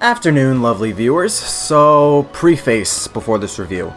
Afternoon, lovely viewers. So, preface before this review.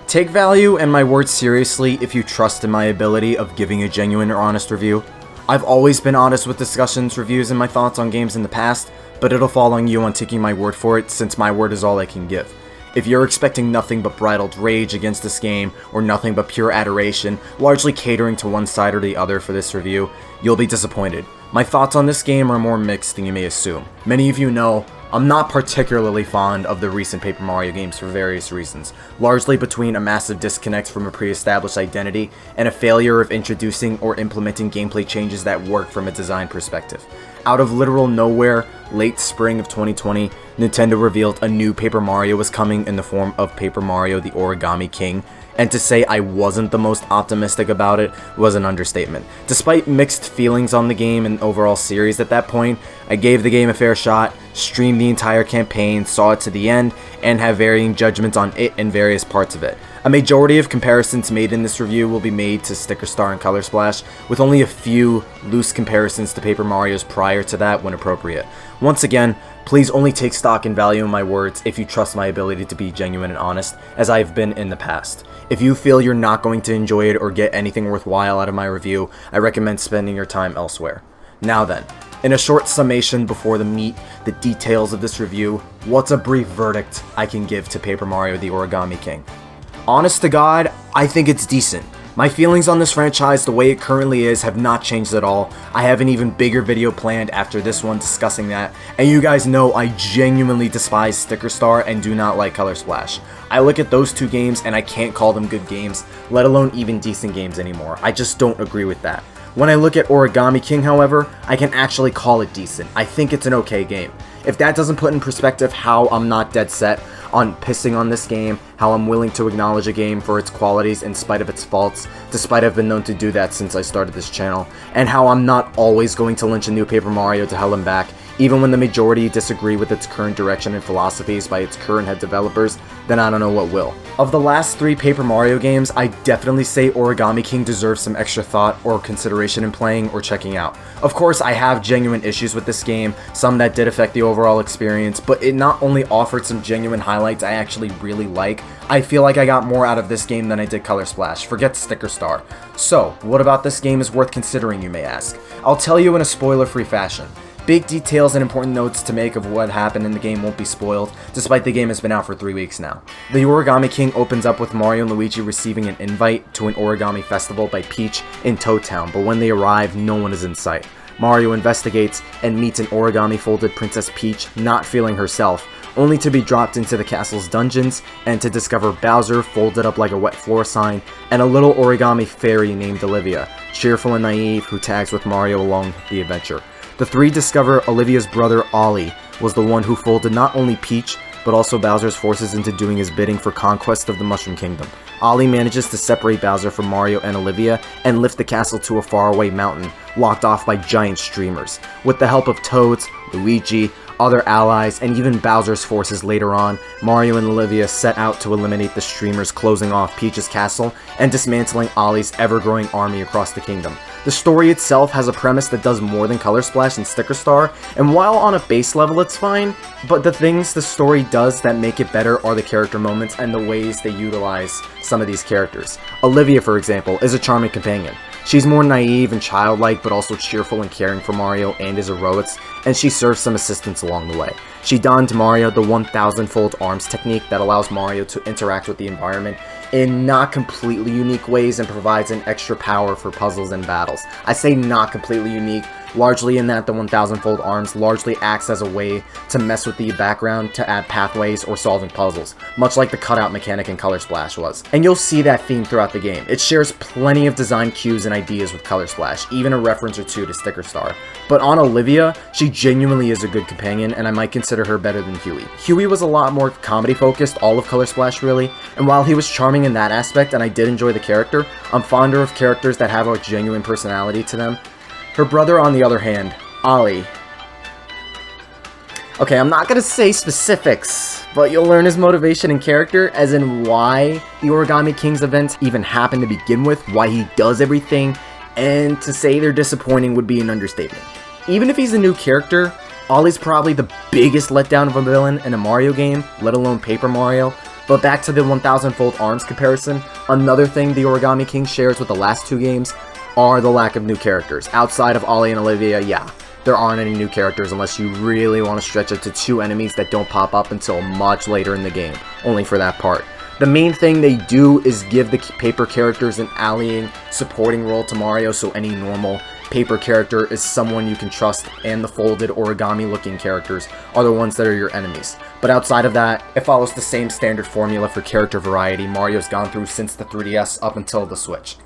Take value and my words seriously if you trust in my ability of giving a genuine or honest review. I've always been honest with discussions, reviews, and my thoughts on games in the past, but it'll fall on you on taking my word for it since my word is all I can give. If you're expecting nothing but bridled rage against this game, or nothing but pure adoration, largely catering to one side or the other for this review, you'll be disappointed. My thoughts on this game are more mixed than you may assume. Many of you know, I'm not particularly fond of the recent Paper Mario games for various reasons, largely between a massive disconnect from a pre-established identity and a failure of introducing or implementing gameplay changes that work from a design perspective. Out of literal nowhere, late spring of 2020, Nintendo revealed a new Paper Mario was coming in the form of Paper Mario the Origami King, and to say I wasn't the most optimistic about it was an understatement. Despite mixed feelings on the game and overall series at that point, I gave the game a fair shot, streamed the entire campaign, saw it to the end, and have varying judgments on it and various parts of it. A majority of comparisons made in this review will be made to Sticker Star and Color Splash, with only a few loose comparisons to Paper Mario's prior to that when appropriate. Once again, please only take stock and value in my words if you trust my ability to be genuine and honest, as I have been in the past. If you feel you're not going to enjoy it or get anything worthwhile out of my review, I recommend spending your time elsewhere. Now then, in a short summation before the meat, the details of this review, what's a brief verdict I can give to Paper Mario the Origami King? Honest to God, I think it's decent. My feelings on this franchise, the way it currently is, have not changed at all. I have an even bigger video planned after this one discussing that, and you guys know I genuinely despise Sticker Star and do not like Color Splash. I look at those two games and I can't call them good games, let alone even decent games anymore. I just don't agree with that. When I look at Origami King, however, I can actually call it decent. I think it's an okay game. If that doesn't put in perspective how I'm not dead set on pissing on this game, how I'm willing to acknowledge a game for its qualities in spite of its faults, despite I've been known to do that since I started this channel, and how I'm not always going to lynch a new Paper Mario to hell and back, even when the majority disagree with its current direction and philosophies by its current head developers, then I don't know what will. Of the last three Paper Mario games, I definitely say Origami King deserves some extra thought or consideration in playing or checking out. Of course, I have genuine issues with this game, some that did affect the overall experience, but it not only offered some genuine highlights I actually really like, I feel like I got more out of this game than I did Color Splash, forget Sticker Star. So, what about this game is worth considering, you may ask? I'll tell you in a spoiler-free fashion. Big details and important notes to make of what happened in the game won't be spoiled, despite the game has been out for 3 weeks now. The Origami King opens up with Mario and Luigi receiving an invite to an origami festival by Peach in Toad Town, but when they arrive, no one is in sight. Mario investigates and meets an origami-folded Princess Peach not feeling herself, only to be dropped into the castle's dungeons and to discover Bowser folded up like a wet floor sign and a little origami fairy named Olivia, cheerful and naive, who tags with Mario along the adventure. The three discover Olivia's brother Ollie was the one who folded not only Peach, but also Bowser's forces into doing his bidding for conquest of the Mushroom Kingdom. Ollie manages to separate Bowser from Mario and Olivia and lift the castle to a faraway mountain, locked off by giant streamers. With the help of Toads, Luigi, other allies, and even Bowser's forces later on, Mario and Olivia set out to eliminate the streamers closing off Peach's castle and dismantling Ollie's ever-growing army across the kingdom. The story itself has a premise that does more than Color Splash and Sticker Star, and while on a base level it's fine, but the things the story does that make it better are the character moments and the ways they utilize some of these characters. Olivia, for example, is a charming companion. She's more naive and childlike, but also cheerful and caring for Mario and his heroics, and she serves some assistance along the way. She donned Mario the 1,000-fold arms technique that allows Mario to interact with the environment in not completely unique ways and provides an extra power for puzzles and battles. I say not completely unique, largely in that the 1,000-fold arms largely acts as a way to mess with the background to add pathways or solving puzzles, much like the cutout mechanic in Color Splash was. And you'll see that theme throughout the game. It shares plenty of design cues and ideas with Color Splash, even a reference or two to Sticker Star. But on Olivia, she genuinely is a good companion, and I might consider her better than Huey. Huey was a lot more comedy focused, all of Color Splash really, and while he was charming in that aspect and I did enjoy the character, I'm fonder of characters that have a genuine personality to them. Her brother, on the other hand, Ollie. Okay, I'm not gonna say specifics, but you'll learn his motivation and character, as in why the Origami King's events even happen to begin with, why he does everything, and to say they're disappointing would be an understatement. Even if he's a new character, Ollie's probably the biggest letdown of a villain in a Mario game, let alone Paper Mario. But back to the 1000-fold arms comparison, another thing the Origami King shares with the last two games are the lack of new characters. Outside of Ollie and Olivia, yeah, there aren't any new characters unless you really want to stretch it to 2 enemies that don't pop up until much later in the game, only for that part. The main thing they do is give the paper characters an allying, supporting role to Mario, so any normal paper character is someone you can trust, and the folded origami looking characters are the ones that are your enemies. But outside of that, it follows the same standard formula for character variety Mario's gone through since the 3DS up until the Switch.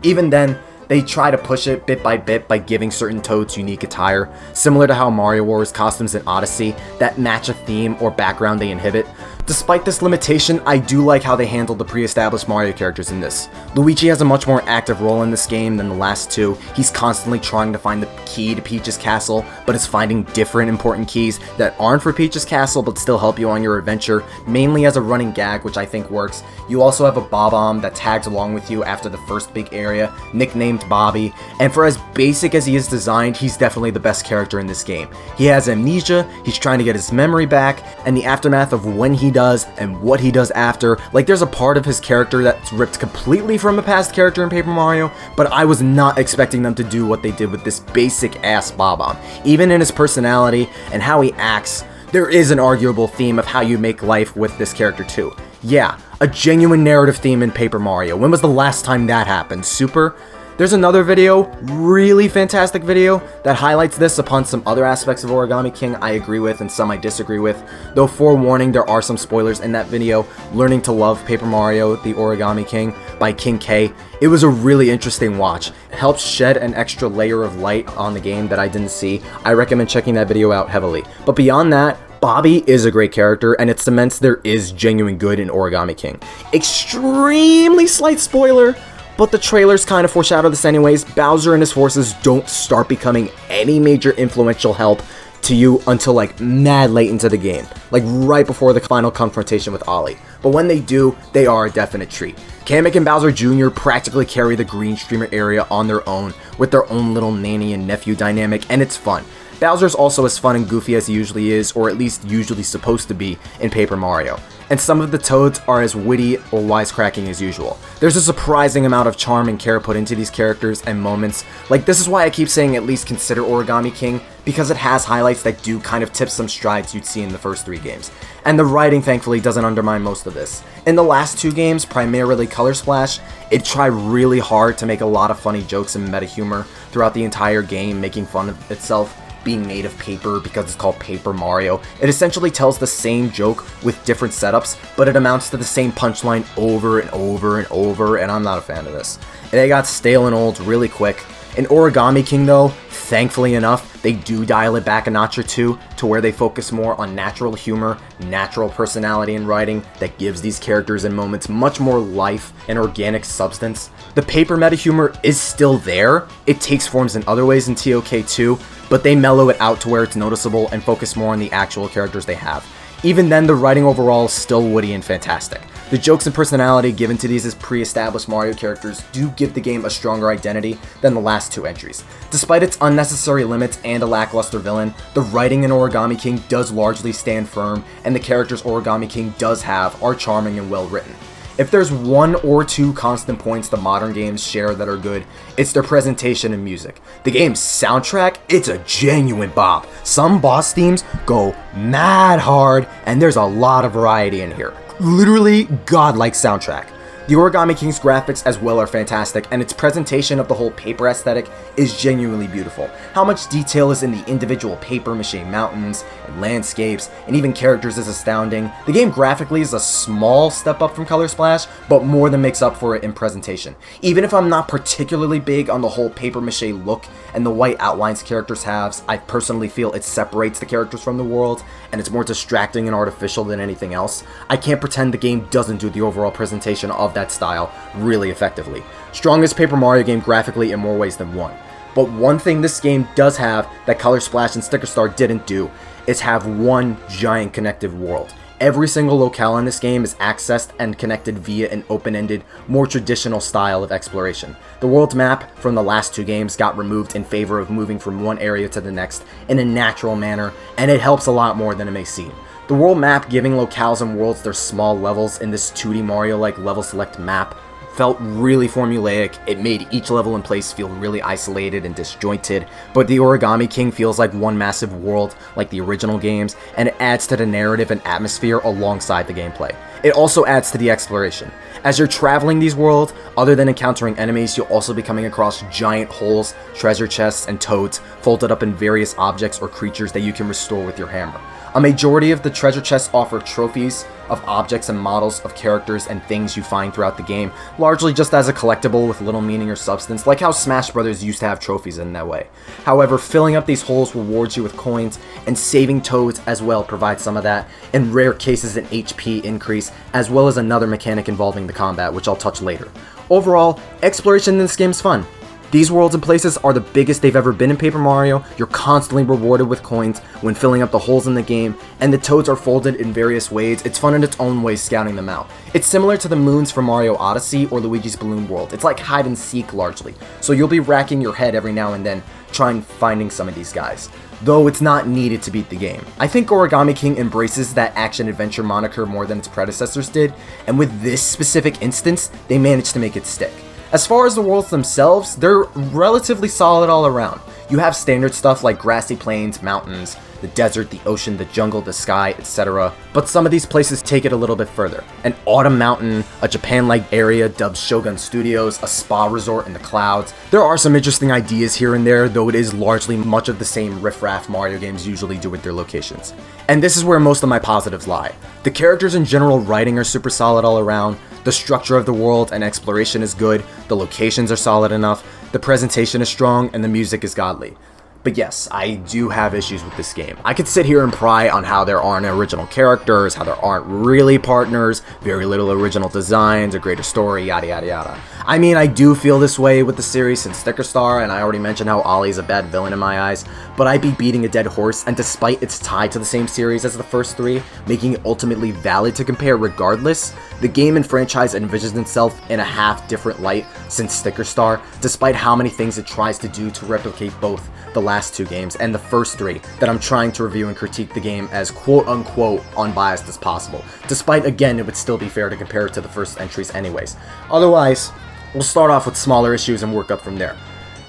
Even then, they try to push it bit by bit by giving certain Toads unique attire, similar to how Mario Wars costumes in Odyssey that match a theme or background they inhibit. Despite this limitation, I do like how they handled the pre-established Mario characters in this. Luigi has a much more active role in this game than the last two. He's constantly trying to find the key to Peach's castle, but is finding different important keys that aren't for Peach's castle but still help you on your adventure, mainly as a running gag, which I think works. You also have a Bob-omb that tags along with you after the first big area, nicknamed Bobby, and for as basic as he is designed, he's definitely the best character in this game. He has amnesia, he's trying to get his memory back, and the aftermath of when he does and what he does after. Like, there's a part of his character that's ripped completely from a past character in Paper Mario, but I was not expecting them to do what they did with this basic ass Bob-omb. Even in his personality and how he acts, there is an arguable theme of how you make life with this character too. Yeah, a genuine narrative theme in Paper Mario. When was the last time that happened? Super? There's another video, really fantastic video, that highlights this upon some other aspects of Origami King I agree with and some I disagree with. Though forewarning, there are some spoilers in that video. Learning to Love Paper Mario, The Origami King by King K. It was a really interesting watch. It helps shed an extra layer of light on the game that I didn't see. I recommend checking that video out heavily. But beyond that, Bobby is a great character, and it cements there is genuine good in Origami King. Extremely slight spoiler, but the trailers kind of foreshadow this anyways. Bowser and his forces don't start becoming any major influential help to you until like mad late into the game, like right before the final confrontation with Ollie. But when they do, they are a definite treat. Kamek and Bowser Jr. practically carry the green streamer area on their own, with their own little nanny and nephew dynamic, and it's fun. Bowser's also as fun and goofy as he usually is, or at least usually supposed to be, in Paper Mario. And some of the Toads are as witty or wisecracking as usual. There's a surprising amount of charm and care put into these characters and moments. Like, this is why I keep saying at least consider Origami King, because it has highlights that do kind of tip some strides you'd see in the first 3 games. And the writing, thankfully, doesn't undermine most of this. In the last 2 games, primarily Color Splash, it tried really hard to make a lot of funny jokes and meta humor throughout the entire game, making fun of itself being made of paper because it's called Paper Mario. It essentially tells the same joke with different setups, but it amounts to the same punchline over and over and over, and I'm not a fan of this. They got stale and old really quick. In Origami King though, thankfully enough, they do dial it back a notch or two to where they focus more on natural humor, natural personality in writing that gives these characters and moments much more life and organic substance. The paper meta humor is still there. It takes forms in other ways in TOK too, but they mellow it out to where it's noticeable and focus more on the actual characters they have. Even then, the writing overall is still witty and fantastic. The jokes and personality given to these as pre-established Mario characters do give the game a stronger identity than the last 2 entries. Despite its unnecessary limits and a lackluster villain, the writing in Origami King does largely stand firm, and the characters Origami King does have are charming and well written. If there's 1 or 2 constant points the modern games share that are good, it's their presentation and music. The game's soundtrack, it's a genuine bop. Some boss themes go mad hard, and there's a lot of variety in here. Literally godlike soundtrack. The Origami King's graphics as well are fantastic, and its presentation of the whole paper aesthetic is genuinely beautiful. How much detail is in the individual paper mache mountains and landscapes and even characters is astounding. The game graphically is a small step up from Color Splash, but more than makes up for it in presentation. Even if I'm not particularly big on the whole paper mache look and the white outlines characters have, I personally feel it separates the characters from the world, and it's more distracting and artificial than anything else. I can't pretend the game doesn't do the overall presentation of that style really effectively. Strongest Paper Mario game graphically in more ways than one. But one thing this game does have that Color Splash and Sticker Star didn't do is have one giant connective world. Every single locale in this game is accessed and connected via an open-ended, more traditional style of exploration. The world map from the last 2 games got removed in favor of moving from one area to the next in a natural manner, and it helps a lot more than it may seem. The world map giving locales and worlds their small levels in this 2D Mario-like level select map felt really formulaic. It made each level in place feel really isolated and disjointed, but the Origami King feels like one massive world like the original games, and it adds to the narrative and atmosphere alongside the gameplay. It also adds to the exploration. As you're traveling these worlds, other than encountering enemies, you'll also be coming across giant holes, treasure chests, and toads folded up in various objects or creatures that you can restore with your hammer. A majority of the treasure chests offer trophies of objects and models of characters and things you find throughout the game, largely just as a collectible with little meaning or substance, like how Smash Bros. Used to have trophies in that way. However, filling up these holes rewards you with coins, and saving toads as well provides some of that, in rare cases an HP increase, as well as another mechanic involving the combat, which I'll touch later. Overall, exploration in this game is fun. These worlds and places are the biggest they've ever been in Paper Mario. You're constantly rewarded with coins when filling up the holes in the game, and the toads are folded in various ways. It's fun in its own way scouting them out. It's similar to the moons from Mario Odyssey or Luigi's Balloon World. It's like hide and seek largely, so you'll be racking your head every now and then trying finding some of these guys, though it's not needed to beat the game. I think Origami King embraces that action-adventure moniker more than its predecessors did, and with this specific instance, they managed to make it stick. As far as the worlds themselves, they're relatively solid all around. You have standard stuff like grassy plains, mountains, the desert, the ocean, the jungle, the sky, etc. But some of these places take it a little bit further. An autumn mountain, a Japan-like area dubbed Shogun Studios, a spa resort in the clouds. There are some interesting ideas here and there, though it is largely much of the same riff-raff Mario games usually do with their locations. And this is where most of my positives lie. The characters and general writing are super solid all around, the structure of the world and exploration is good, the locations are solid enough, the presentation is strong, and the music is godly. But yes, I do have issues with this game. I could sit here and pry on how there aren't original characters, how there aren't really partners, very little original designs, a greater story, yada yada yada. I mean, I do feel this way with the series since Sticker Star, and I already mentioned how Ollie's a bad villain in my eyes, but I'd be beating a dead horse, and despite its tie to the same series as the first 3, making it ultimately valid to compare regardless, the game and franchise envisions itself in a half different light since Sticker Star, despite how many things it tries to do to replicate both the last 2 games and the first 3 that I'm trying to review and critique the game as quote-unquote unbiased as possible, despite again it would still be fair to compare it to the first entries anyways. Otherwise, we'll start off with smaller issues and work up from there.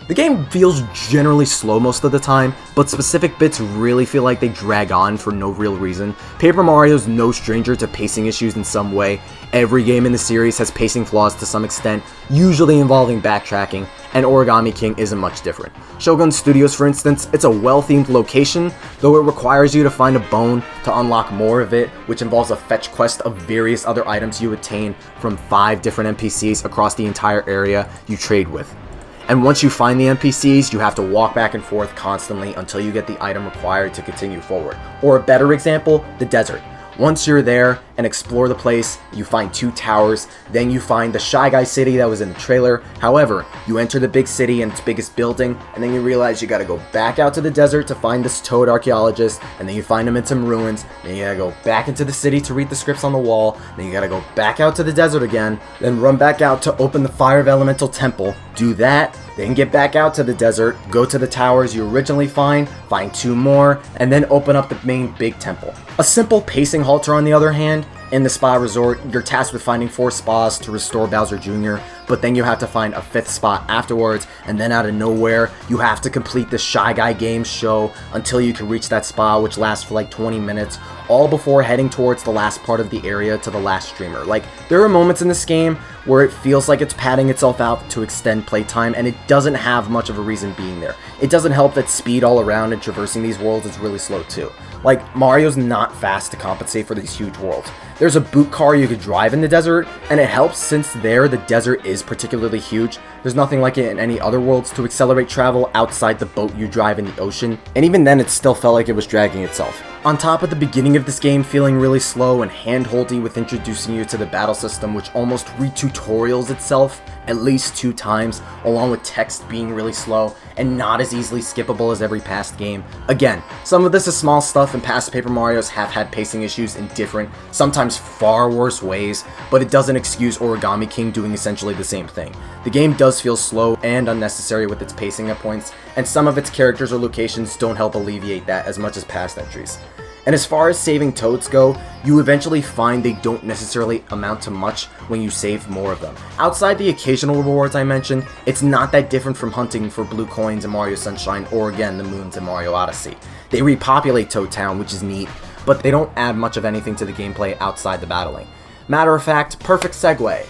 The game feels generally slow most of the time, but specific bits really feel like they drag on for no real reason. Paper Mario's no stranger to pacing issues in some way. Every game in the series has pacing flaws to some extent, usually involving backtracking, and Origami King isn't much different. Shogun Studios, for instance, it's a well-themed location, though it requires you to find a bone to unlock more of it, which involves a fetch quest of various other items you obtain from 5 different NPCs across the entire area you trade with. And once you find the NPCs, you have to walk back and forth constantly until you get the item required to continue forward. Or a better example, the desert. Once you're there and explore the place, you find 2 towers, then you find the Shy Guy city that was in the trailer. However, you enter the big city and its biggest building, and then you realize you gotta go back out to the desert to find this toad archaeologist, and then you find him in some ruins, then you gotta go back into the city to read the scripts on the wall, then you gotta go back out to the desert again, then run back out to open the Fire of Elemental Temple, do that, then get back out to the desert, go to the towers you originally find 2 more, and then open up the main big temple. A simple pacing halter on the other hand, in the spa resort, you're tasked with finding 4 spas to restore Bowser Jr., but then you have to find a 5th spot afterwards, and then out of nowhere, you have to complete the Shy Guy game show until you can reach that spa, which lasts for like 20 minutes, all before heading towards the last part of the area to the last streamer. Like, there are moments in this game where it feels like it's padding itself out to extend playtime, and it doesn't have much of a reason being there. It doesn't help that speed all around and traversing these worlds is really slow too. Like, Mario's not fast to compensate for these huge worlds. There's a boot car you could drive in the desert, and it helps since there the desert is particularly huge, There's nothing like it in any other worlds to accelerate travel outside the boat you drive in the ocean, and even then it still felt like it was dragging itself. On top of the beginning of this game feeling really slow and hand-holdy with introducing you to the battle system, which almost re-tutorials itself at least 2 times, along with text being really slow and not as easily skippable as every past game. Again, some of this is small stuff, and past Paper Marios have had pacing issues in different, sometimes far worse ways, but it doesn't excuse Origami King doing essentially the same thing. The game does feel slow and unnecessary with its pacing at points, and some of its characters or locations don't help alleviate that as much as past entries. And as far as saving toads go, you eventually find they don't necessarily amount to much when you save more of them. Outside the occasional rewards I mentioned, it's not that different from hunting for blue coins in Mario Sunshine or again the moons in Mario Odyssey. They repopulate Toad Town, which is neat, but they don't add much of anything to the gameplay outside the battling. Matter of fact, perfect segue.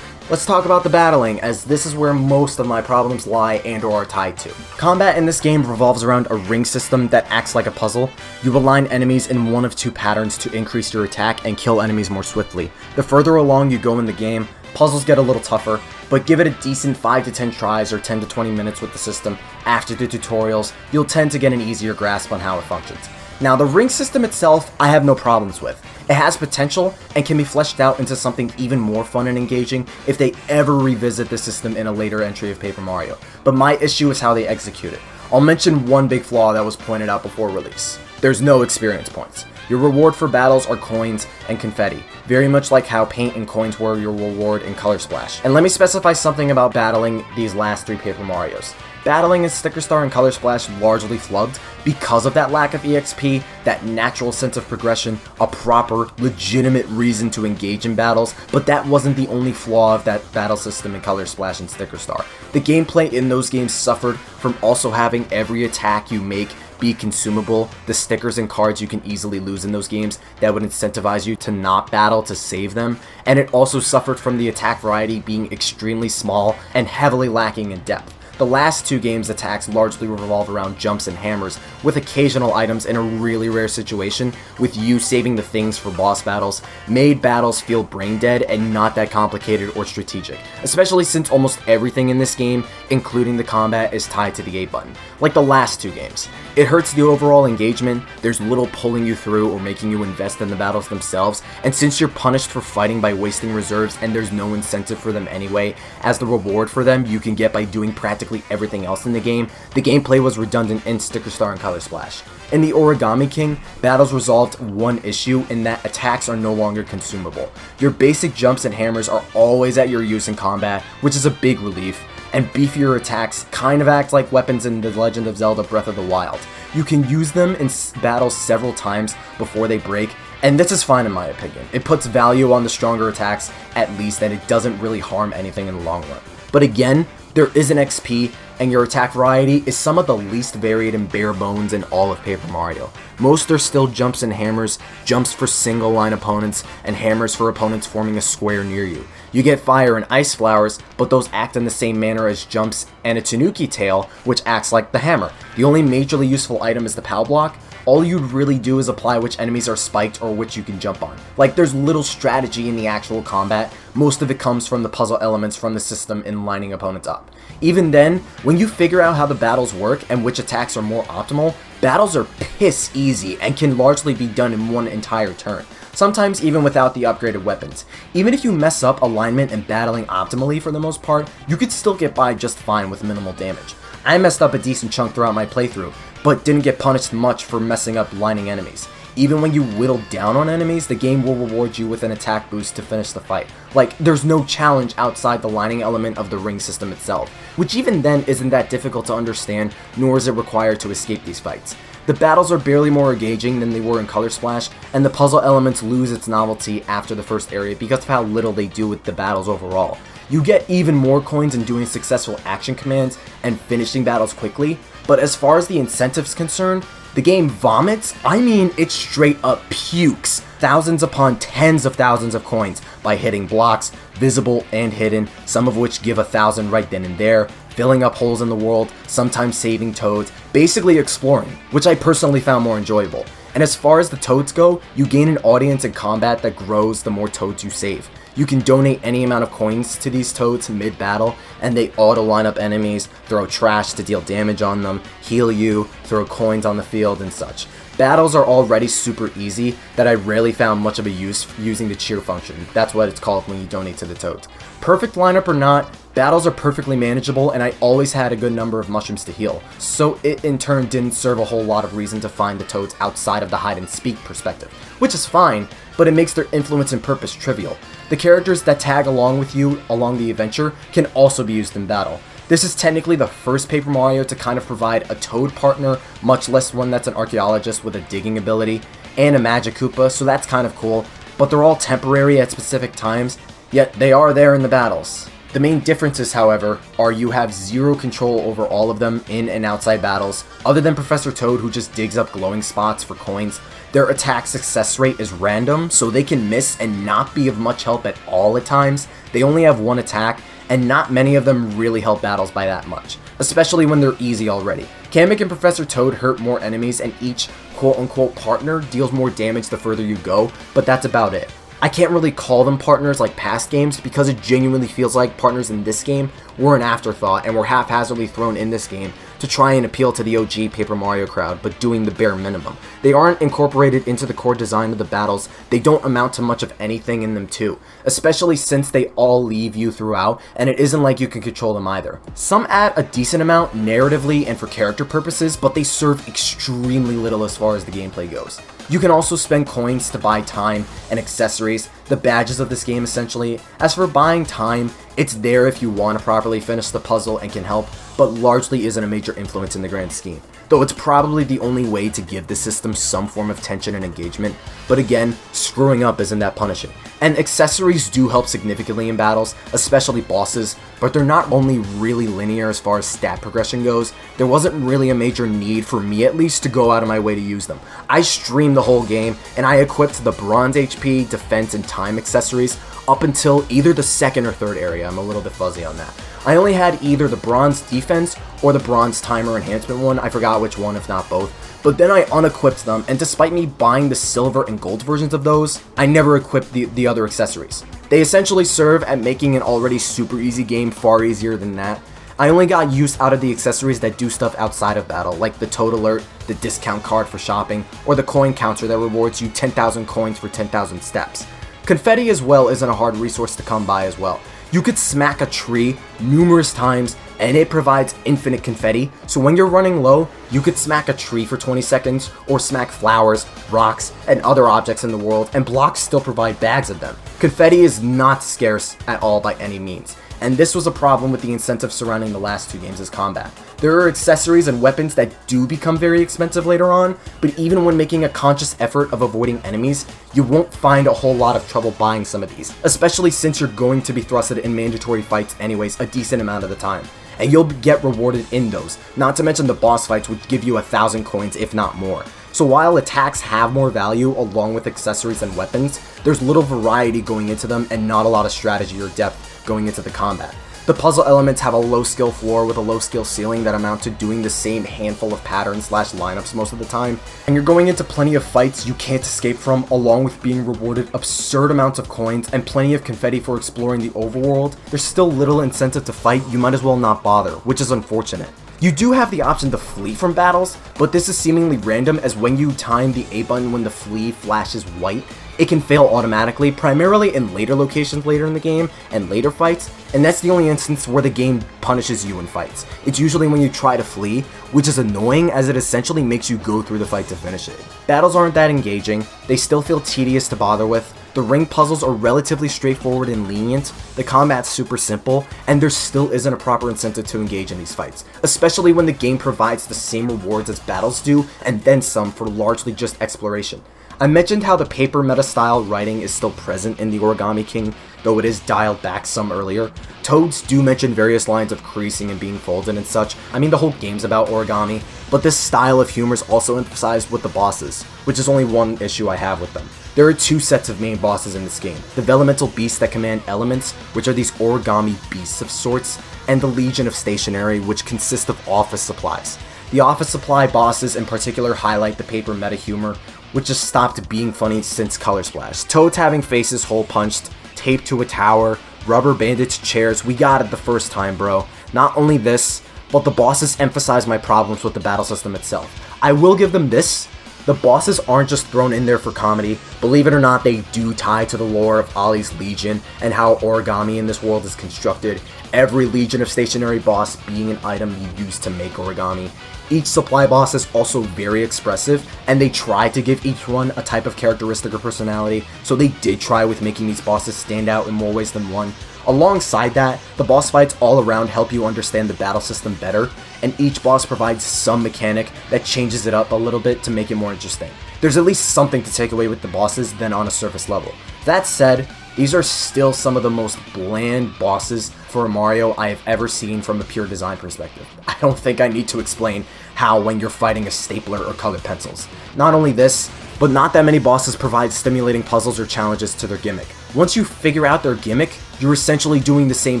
Let's talk about the battling, as this is where most of my problems lie and or are tied to. Combat in this game revolves around a ring system that acts like a puzzle. You align enemies in one of 2 patterns to increase your attack and kill enemies more swiftly. The further along you go in the game, puzzles get a little tougher, but give it a decent 5 to 10 tries or 10 to 20 minutes with the system after the tutorials, you'll tend to get an easier grasp on how it functions. Now, the ring system itself, I have no problems with. It has potential and can be fleshed out into something even more fun and engaging if they ever revisit the system in a later entry of Paper Mario, but my issue is how they execute it. I'll mention one big flaw that was pointed out before release. There's no experience points. Your reward for battles are coins and confetti, very much like how paint and coins were your reward in Color Splash. And let me specify something about battling these last 3 Paper Marios. Battling in Sticker Star and Color Splash largely flubbed because of that lack of EXP, that natural sense of progression, a proper, legitimate reason to engage in battles, but that wasn't the only flaw of that battle system in Color Splash and Sticker Star. The gameplay in those games suffered from also having every attack you make be consumable, the stickers and cards you can easily lose in those games that would incentivize you to not battle to save them, and it also suffered from the attack variety being extremely small and heavily lacking in depth. The last 2 games' attacks largely revolve around jumps and hammers, with occasional items in a really rare situation, with you saving the things for boss battles, made battles feel brain dead and not that complicated or strategic, especially since almost everything in this game, including the combat, is tied to the A button, like the last 2 games. It hurts the overall engagement, there's little pulling you through or making you invest in the battles themselves, and since you're punished for fighting by wasting reserves and there's no incentive for them anyway, as the reward for them you can get by doing practically everything else in the game, the gameplay was redundant in Sticker Star and Color Splash. In the Origami King, battles resolved one issue in that attacks are no longer consumable. Your basic jumps and hammers are always at your use in combat, which is a big relief, and beefier attacks kind of act like weapons in The Legend of Zelda Breath of the Wild. You can use them in battles several times before they break, and this is fine in my opinion. It puts value on the stronger attacks at least, and it doesn't really harm anything in the long run. But again, there is an XP, and your attack variety is some of the least varied and bare bones in all of Paper Mario. Most are still jumps and hammers, jumps for single line opponents, and hammers for opponents forming a square near you. You get fire and ice flowers, but those act in the same manner as jumps, and a Tanuki tail, which acts like the hammer. The only majorly useful item is the POW block. All you'd really do is apply which enemies are spiked or which you can jump on. Like, there's little strategy in the actual combat, most of it comes from the puzzle elements from the system in lining opponents up. Even then, when you figure out how the battles work and which attacks are more optimal, battles are piss easy and can largely be done in one entire turn, sometimes even without the upgraded weapons. Even if you mess up alignment and battling optimally for the most part, you could still get by just fine with minimal damage. I messed up a decent chunk throughout my playthrough, but didn't get punished much for messing up lining enemies. Even when you whittle down on enemies, the game will reward you with an attack boost to finish the fight. Like, there's no challenge outside the lining element of the ring system itself, which even then isn't that difficult to understand, nor is it required to escape these fights. The battles are barely more engaging than they were in Color Splash, and the puzzle elements lose its novelty after the first area because of how little they do with the battles overall. You get even more coins in doing successful action commands and finishing battles quickly, but as far as the incentive's concerned, the game vomits. I mean, it straight up pukes thousands upon tens of thousands of coins by hitting blocks, visible and hidden, some of which give 1,000 right then and there, filling up holes in the world, sometimes saving toads, basically exploring, which I personally found more enjoyable. And as far as the toads go, you gain an audience in combat that grows the more toads you save. You can donate any amount of coins to these toads mid-battle, and they auto-line up enemies, throw trash to deal damage on them, heal you, throw coins on the field, and such. Battles are already super easy that I rarely found much of a use using the cheer function. That's what it's called when you donate to the toads. Perfect lineup or not, battles are perfectly manageable, and I always had a good number of mushrooms to heal, so it in turn didn't serve a whole lot of reason to find the toads outside of the hide and speak perspective, which is fine, but it makes their influence and purpose trivial. The characters that tag along with you along the adventure can also be used in battle. This is technically the first Paper Mario to kind of provide a toad partner, much less one that's an archaeologist with a digging ability, and a Magic Koopa, so that's kind of cool, but they're all temporary at specific times, yet they are there in the battles. The main differences, however, are you have zero control over all of them in and outside battles. Other than Professor Toad, who just digs up glowing spots for coins, their attack success rate is random, so they can miss and not be of much help at all at times. They only have one attack, and not many of them really help battles by that much, especially when they're easy already. Kamek and Professor Toad hurt more enemies, and each quote-unquote partner deals more damage the further you go, but that's about it. I can't really call them partners like past games because it genuinely feels like partners in this game were an afterthought and were haphazardly thrown in this game to try and appeal to the OG Paper Mario crowd, but doing the bare minimum. They aren't incorporated into the core design of the battles, they don't amount to much of anything in them too, especially since they all leave you throughout, and it isn't like you can control them either. Some add a decent amount narratively and for character purposes, but they serve extremely little as far as the gameplay goes. You can also spend coins to buy time and accessories, the badges of this game essentially. As for buying time, it's there if you want to properly finish the puzzle and can help, but largely isn't a major influence in the grand scheme. Though it's probably the only way to give the system some form of tension and engagement, but again, screwing up isn't that punishing. And accessories do help significantly in battles, especially bosses, but they're not only really linear as far as stat progression goes. There wasn't really a major need, for me at least, to go out of my way to use them. I streamed the whole game, and I equipped the bronze HP, defense, and time accessories up until either the second or third area. I'm a little bit fuzzy on that. I only had either the bronze defense or the bronze timer enhancement one, I forgot which one if not both, but then I unequipped them, and despite me buying the silver and gold versions of those, I never equipped the other accessories. They essentially serve at making an already super easy game far easier than that. I only got use out of the accessories that do stuff outside of battle, like the Toad Alert, the discount card for shopping, or the coin counter that rewards you 10,000 coins for 10,000 steps. Confetti as well isn't a hard resource to come by as well. You could smack a tree numerous times and it provides infinite confetti, so when you're running low, you could smack a tree for 20 seconds or smack flowers, rocks, and other objects in the world, and blocks still provide bags of them. Confetti is not scarce at all by any means, and this was a problem with the incentive surrounding the last two games' combat. There are accessories and weapons that do become very expensive later on, but even when making a conscious effort of avoiding enemies, you won't find a whole lot of trouble buying some of these, especially since you're going to be thrusted in mandatory fights anyways a decent amount of the time, and you'll get rewarded in those, not to mention the boss fights which give you 1,000 coins if not more. So while attacks have more value along with accessories and weapons, there's little variety going into them and not a lot of strategy or depth going into the combat. The puzzle elements have a low skill floor with a low skill ceiling that amount to doing the same handful of patterns / lineups most of the time, and you're going into plenty of fights you can't escape from, along with being rewarded absurd amounts of coins and plenty of confetti for exploring the overworld. There's still little incentive to fight, you might as well not bother, which is unfortunate. You do have the option to flee from battles, but this is seemingly random, as when you time the A button when the flee flashes white, it can fail automatically, primarily in later locations later in the game and later fights, and that's the only instance where the game punishes you in fights. It's usually when you try to flee, which is annoying as it essentially makes you go through the fight to finish it. Battles aren't that engaging, they still feel tedious to bother with, the ring puzzles are relatively straightforward and lenient, the combat's super simple, and there still isn't a proper incentive to engage in these fights, especially when the game provides the same rewards as battles do, and then some for largely just exploration. I mentioned how the paper meta-style writing is still present in the Origami King, though it is dialed back some earlier. Toads do mention various lines of creasing and being folded and such. I mean, the whole game's about origami, but this style of humor is also emphasized with the bosses, which is only one issue I have with them. There are two sets of main bosses in this game, the Elemental Beasts that command elements, which are these origami beasts of sorts, and the Legion of Stationery, which consist of office supplies. The office supply bosses in particular highlight the paper meta humor, which just stopped being funny since Color Splash. Toads having faces hole punched, taped to a tower, rubber banded to chairs, we got it the first time, bro. Not only this, but the bosses emphasize my problems with the battle system itself. I will give them this. The bosses aren't just thrown in there for comedy. Believe it or not, they do tie to the lore of Ali's Legion and how origami in this world is constructed. Every Legion of stationary boss being an item you use to make origami. Each supply boss is also very expressive, and they try to give each one a type of characteristic or personality, so they did try with making these bosses stand out in more ways than one. Alongside that, the boss fights all around help you understand the battle system better, and each boss provides some mechanic that changes it up a little bit to make it more interesting. There's at least something to take away with the bosses than on a surface level. That said, these are still some of the most bland bosses for a Mario I have ever seen from a pure design perspective. I don't think I need to explain how when you're fighting a stapler or colored pencils. Not only this, but not that many bosses provide stimulating puzzles or challenges to their gimmick. Once you figure out their gimmick, you're essentially doing the same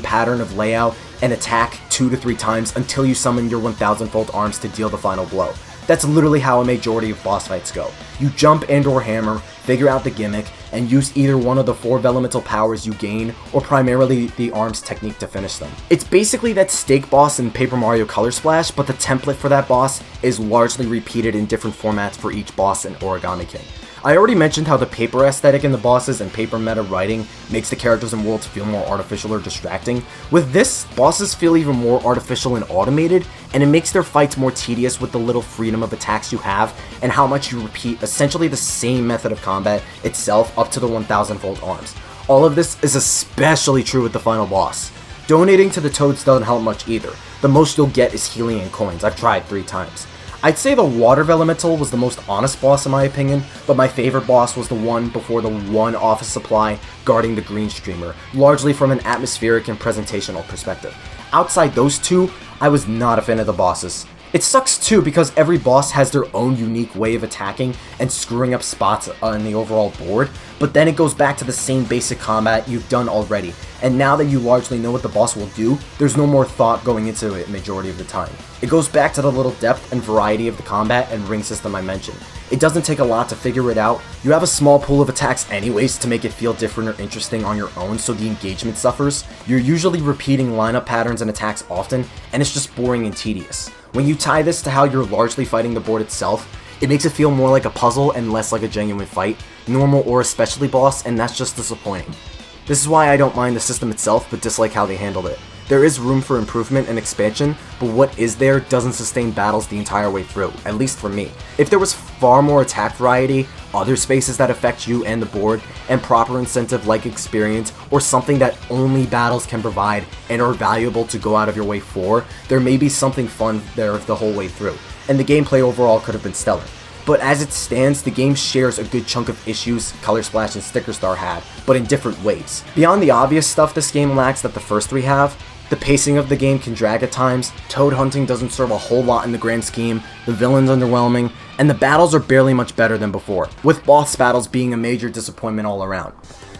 pattern of layout and attack 2 to 3 times until you summon your 1000-fold arms to deal the final blow. That's literally how a majority of boss fights go. You jump and or hammer, figure out the gimmick, and use either one of the 4 elemental powers you gain, or primarily the arms technique to finish them. It's basically that steak boss in Paper Mario Color Splash, but the template for that boss is largely repeated in different formats for each boss in Origami King. I already mentioned how the paper aesthetic in the bosses and paper meta writing makes the characters and worlds feel more artificial or distracting. With this, bosses feel even more artificial and automated, and it makes their fights more tedious with the little freedom of attacks you have and how much you repeat essentially the same method of combat itself up to the 1000-fold arms. All of this is especially true with the final boss. Donating to the Toads doesn't help much either. The most you'll get is healing and coins. I've tried 3 times. I'd say the Water Elemental was the most honest boss in my opinion, but my favorite boss was the one before the one office supply guarding the green streamer, largely from an atmospheric and presentational perspective. Outside those 2, I was not a fan of the bosses. It sucks too because every boss has their own unique way of attacking and screwing up spots on the overall board, but then it goes back to the same basic combat you've done already, and now that you largely know what the boss will do, there's no more thought going into it majority of the time. It goes back to the little depth and variety of the combat and ring system I mentioned. It doesn't take a lot to figure it out. You have a small pool of attacks anyways to make it feel different or interesting on your own, so the engagement suffers. You're usually repeating lineup patterns and attacks often, and it's just boring and tedious. When you tie this to how you're largely fighting the board itself, it makes it feel more like a puzzle and less like a genuine fight, normal or especially boss, and that's just disappointing. This is why I don't mind the system itself, but dislike how they handled it. There is room for improvement and expansion, but what is there doesn't sustain battles the entire way through, at least for me. If there was far more attack variety, other spaces that affect you and the board, and proper incentive like experience, or something that only battles can provide and are valuable to go out of your way for, there may be something fun there the whole way through, and the gameplay overall could have been stellar. But as it stands, the game shares a good chunk of issues Color Splash and Sticker Star had, but in different ways. Beyond the obvious stuff this game lacks that the first 3 have, the pacing of the game can drag at times, toad hunting doesn't serve a whole lot in the grand scheme, the villain's underwhelming, and the battles are barely much better than before, with boss battles being a major disappointment all around.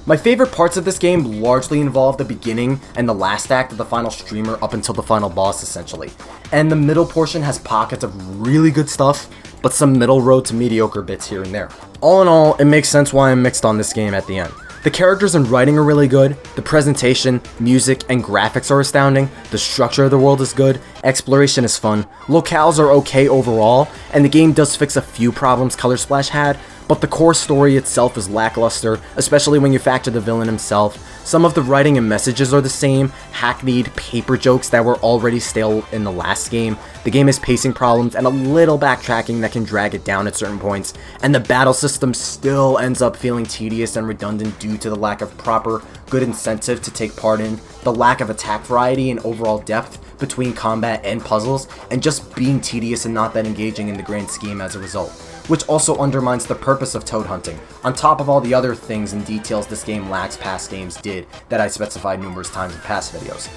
My favorite parts of this game largely involve the beginning and the last act of the final streamer up until the final boss essentially, and the middle portion has pockets of really good stuff, but some middle road to mediocre bits here and there. All in all, it makes sense why I'm mixed on this game at the end. The characters and writing are really good, the presentation, music, and graphics are astounding, the structure of the world is good, exploration is fun, locales are okay overall, and the game does fix a few problems Color Splash had, but the core story itself is lackluster, especially when you factor the villain himself. Some of the writing and messages are the same, hackneyed paper jokes that were already stale in the last game. The game has pacing problems and a little backtracking that can drag it down at certain points, and the battle system still ends up feeling tedious and redundant due to the lack of proper, good incentive to take part in, the lack of attack variety and overall depth between combat and puzzles, and just being tedious and not that engaging in the grand scheme as a result, which also undermines the purpose of toad hunting, on top of all the other things and details this game lacks past games did that I specified numerous times in past videos.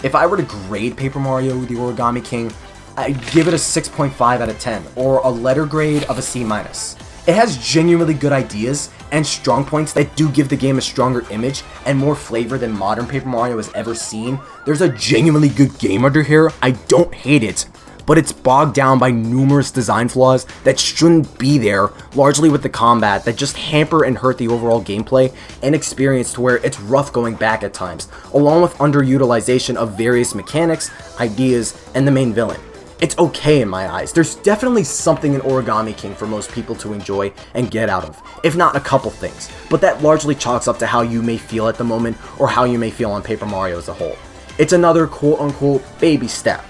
If I were to grade Paper Mario the Origami King, I'd give it a 6.5 out of 10, or a letter grade of a C-. It has genuinely good ideas and strong points that do give the game a stronger image and more flavor than modern Paper Mario has ever seen. There's a genuinely good game under here, I don't hate it, but it's bogged down by numerous design flaws that shouldn't be there, largely with the combat that just hamper and hurt the overall gameplay and experience to where it's rough going back at times, along with underutilization of various mechanics, ideas, and the main villain. It's okay in my eyes. There's definitely something in Origami King for most people to enjoy and get out of, if not a couple things, but that largely chalks up to how you may feel at the moment or how you may feel on Paper Mario as a whole. It's another quote-unquote baby step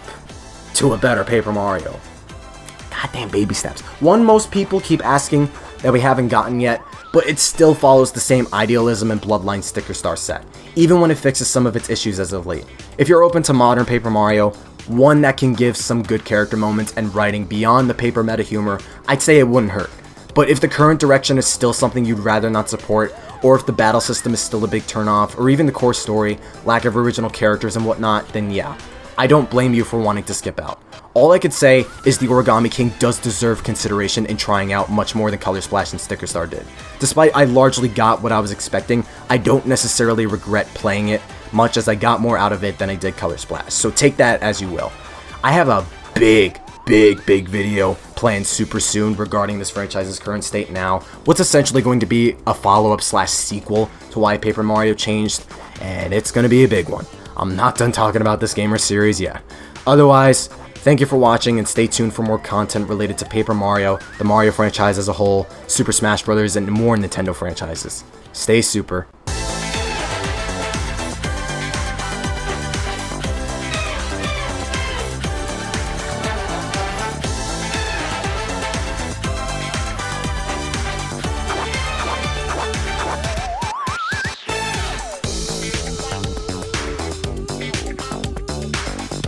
to a better Paper Mario. Goddamn baby steps. One most people keep asking that we haven't gotten yet, but it still follows the same idealism and Bloodline sticker star set, even when it fixes some of its issues as of late. If you're open to modern Paper Mario, one that can give some good character moments and writing beyond the paper meta humor, I'd say it wouldn't hurt. But if the current direction is still something you'd rather not support, or if the battle system is still a big turnoff, or even the core story, lack of original characters and whatnot, then yeah, I don't blame you for wanting to skip out. All I could say is the Origami King does deserve consideration in trying out much more than Color Splash and Sticker Star did. Despite I largely got what I was expecting, I don't necessarily regret playing it, much as I got more out of it than I did Color Splash, so take that as you will. I have a big video planned super soon regarding this franchise's current state now, what's essentially going to be a follow-up / sequel to why Paper Mario changed, and it's going to be a big one. I'm not done talking about this game or series yet. Otherwise, thank you for watching and stay tuned for more content related to Paper Mario, the Mario franchise as a whole, Super Smash Bros., and more Nintendo franchises. Stay super.